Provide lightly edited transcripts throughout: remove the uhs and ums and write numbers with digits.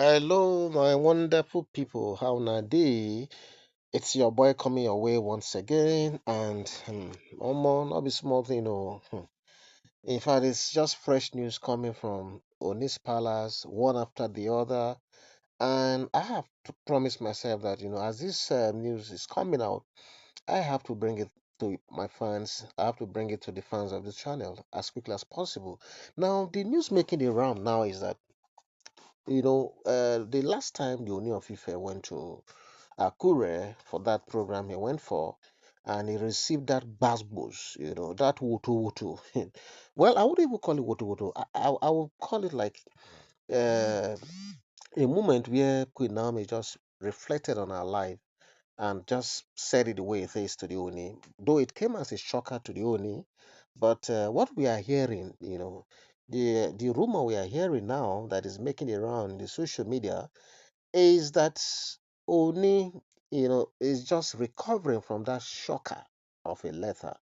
Hello, my wonderful people. How na dey? It's your boy coming your way once again, and not be small thing, oh. In fact, it's just fresh news coming from Onis Palace, one after the other, and I have to promise myself that as this news is coming out, I have to bring it to my fans. I have to bring it to the fans of the channel as quickly as possible. Now, the news making the round now is that the last time the Ooni of Ife went to Akure for that program he went for, and he received that basbos, that wutu wutu. Well, I wouldn't even call it wutu wutu. I would call it like uh, a moment where Queen Naomi just reflected on her life and just said it the way it is to the Oni. Though it came as a shocker to the Oni, but what we are hearing, the rumor we are hearing now that is making it around in the social media is that Oni, is just recovering from that shocker of a letter.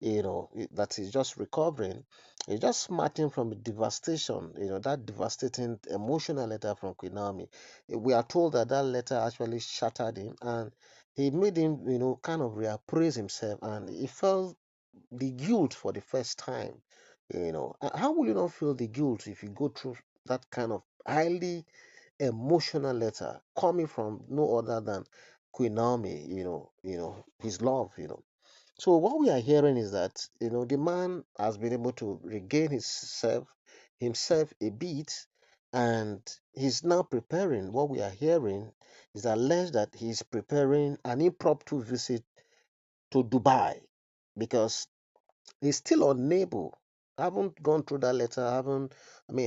That he's just recovering. He's just smarting from the devastation, that devastating emotional letter from Queen Naomi. We are told that that letter actually shattered him and he made him, kind of reappraise himself, and he felt the guilt for the first time. How will you not feel the guilt if you go through that kind of highly emotional letter coming from no other than Queen Naomi, his love. So what we are hearing is that the man has been able to regain himself a bit, and he's now preparing. What we are hearing is alleged that he's preparing an impromptu visit to Dubai because he's still unable. Haven't gone through that letter, haven't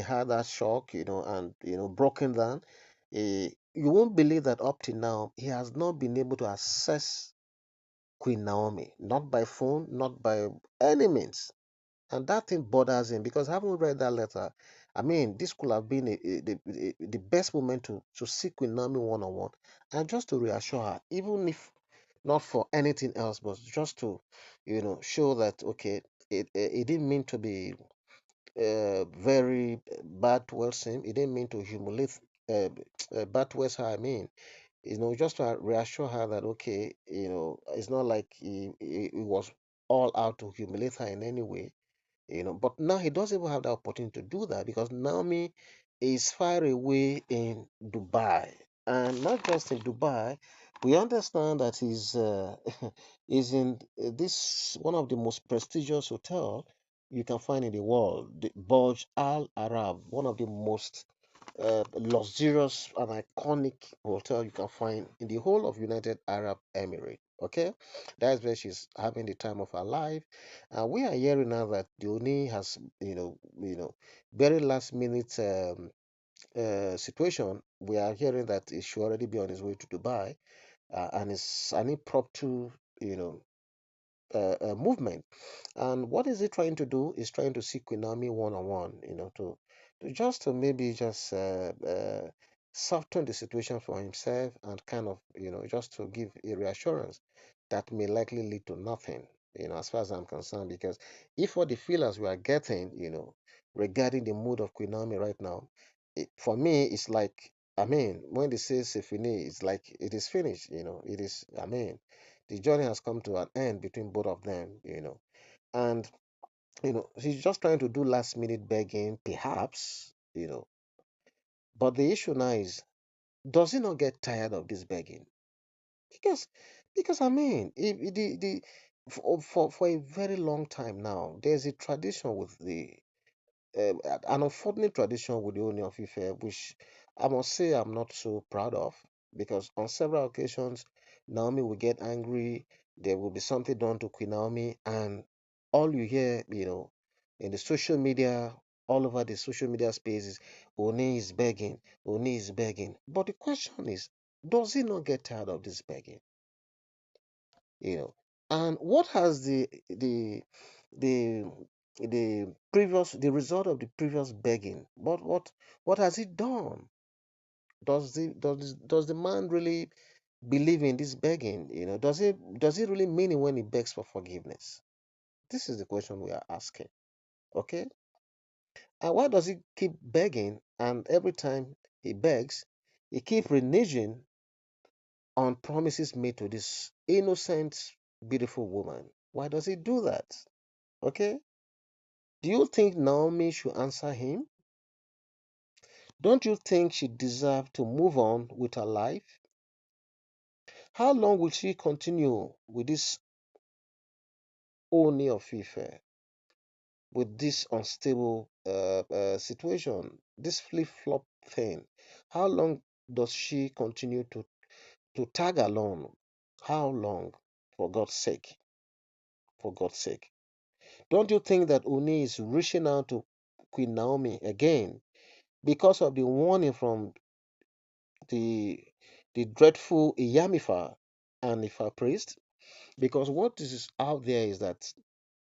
had that shock, and broken down. You won't believe that up till now he has not been able to access Queen Naomi, not by phone, not by any means. And that thing bothers him because having read that letter, this could have been the best moment to see Queen Naomi one on one and just to reassure her, even if not for anything else, but just to, show that, okay, it didn't mean to be very bad towards him. It didn't mean to humiliate, uh, bad towards her. Just to reassure her that okay, it's not like he was all out to humiliate her in any way. But now he doesn't even have the opportunity to do that because Naomi is far away in Dubai, and not just in Dubai. We understand that he's is in this one of the most prestigious hotel you can find in the world, the Burj Al Arab, one of the most luxurious and iconic hotel you can find in the whole of United Arab Emirates. Okay, that's where she's having the time of her life. And we are hearing now that the Oni has, very last minute situation. We are hearing that he should already be on his way to Dubai, and it's an impromptu, you know, movement. And what is he trying to do? Is trying to see Queen Naomi one on one, to just to maybe just soften the situation for himself and kind of, just to give a reassurance that may likely lead to nothing, as far as I'm concerned. Because if what the feelers we are getting, regarding the mood of Queen Naomi right now, for me, it's like, when they say c'est fini, it's like it is finished, it is, the journey has come to an end between both of them. And she's just trying to do last minute begging, perhaps. But the issue now is, does he not get tired of this begging? Because the for a very long time now, there's a tradition with the an unfortunate tradition with the Ooni of Ife, which I must say I'm not so proud of, because on several occasions, Naomi will get angry. There will be something done to Queen Naomi, and all you hear, in the social media, all over the social media spaces, Oni is begging, Oni is begging. But the question is, does he not get tired of this begging? you know and what has the the result of the previous begging, what has he done? Does the man really believe in this begging? Does he really mean it when he begs for forgiveness? This is the question we are asking. Okay. And why does he keep begging, and every time he begs, he keeps reneging on promises made to this innocent, beautiful woman. Why does he do that? Okay? Do you think Naomi should answer him? Don't you think she deserves to move on with her life? How long will she continue with this Ooni of Ife, with this unstable situation, this flip-flop thing? How long does she continue to tag along? How long? For God's sake, for God's sake. Don't you think that Oni is reaching out to Queen Naomi again because of the warning from the the dreadful Iyamifa and Ifa priest? Because what is out there is that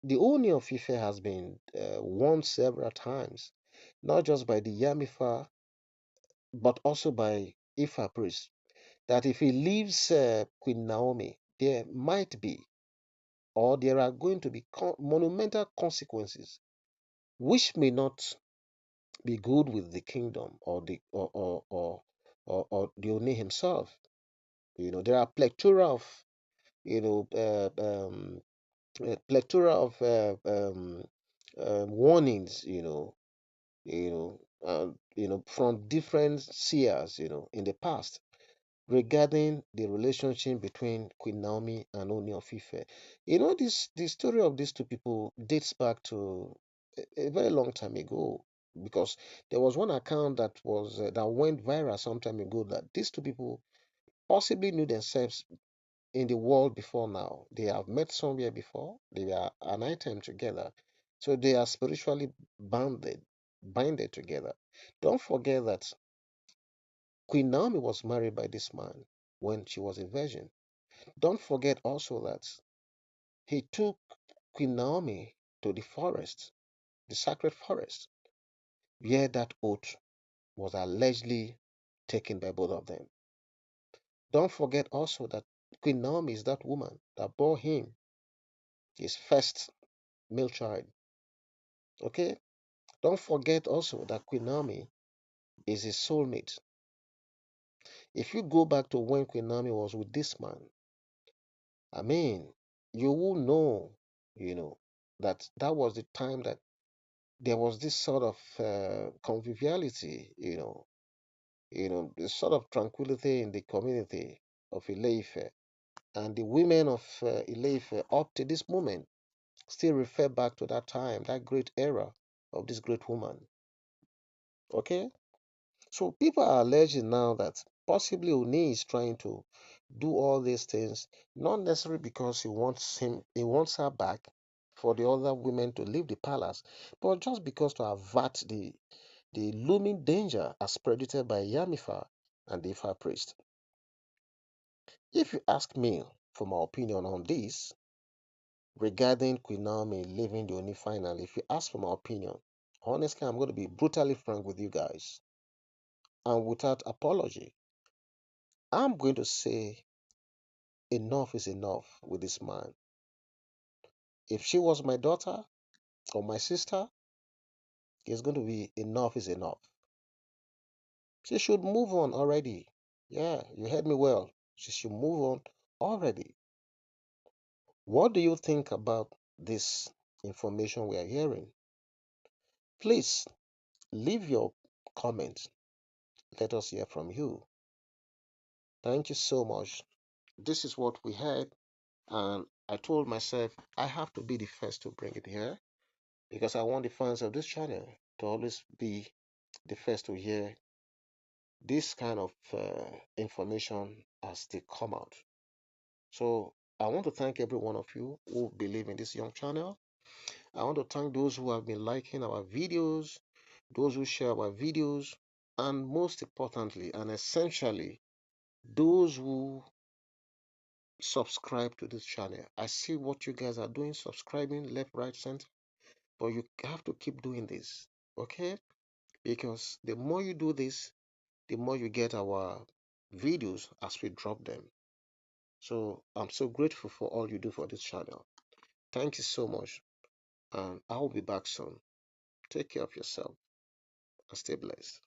the Ooni of Ife has been warned several times, not just by the Yamifa, but also by Ifa priest, that if he leaves Queen Naomi, there might be, or there are going to be monumental consequences, which may not be good with the kingdom or the Oni himself. There are plethora of warnings, from different seers, in the past regarding the relationship between Queen Naomi and Ooni of Ife. The story of these two people dates back to a very long time ago, because there was one account that went viral some time ago, that these two people possibly knew themselves in the world before now. They have met somewhere before. They are an item together. So they are spiritually binded together. Don't forget that Queen Naomi was married by this man when she was a virgin. Don't forget also that he took Queen Naomi to the forest, the sacred forest, where that oath was allegedly taken by both of them. Don't forget also that Queen Naomi is that woman that bore him his first male child. Okay? Don't forget also that Queen Naomi is his soulmate. If you go back to when Queen Naomi was with this man, I mean, you will know, you know, that was the time that there was this sort of conviviality, this sort of tranquility in the community of Ileife. And the women of Ileife up to this moment still refer back to that time, that great era of this great woman. Okay? So people are alleging now that possibly Oni is trying to do all these things, not necessarily because he wants her back for the other women to leave the palace, but just because to avert the looming danger as predicted by Yamifa and the Ifa priest. If you ask me for my opinion on this regarding Queen Naomi leaving the Oni final, if you ask for my opinion, honestly, I'm going to be brutally frank with you guys and without apology. I'm going to say enough is enough with this man. If she was my daughter or my sister, it's going to be enough is enough. She should move on already. Yeah, you heard me well. She should move on already. What do you think about this information we are hearing? Please leave your comment. Let us hear from you. Thank you so much. This is what we heard, and I told myself I have to be the first to bring it here, because I want the fans of this channel to always be the first to hear this kind of information as they come out. So I want to thank every one of you who believe in this young channel. I want to thank those who have been liking our videos, those who share our videos, and most importantly and essentially, those who subscribe to this channel. I see what you guys are doing, subscribing left, right, center, but you have to keep doing this, okay? Because the more you do this, the more you get our videos as we drop them. So I'm so grateful for all you do for this channel. Thank you so much, and I'll be back soon. Take care of yourself and stay blessed.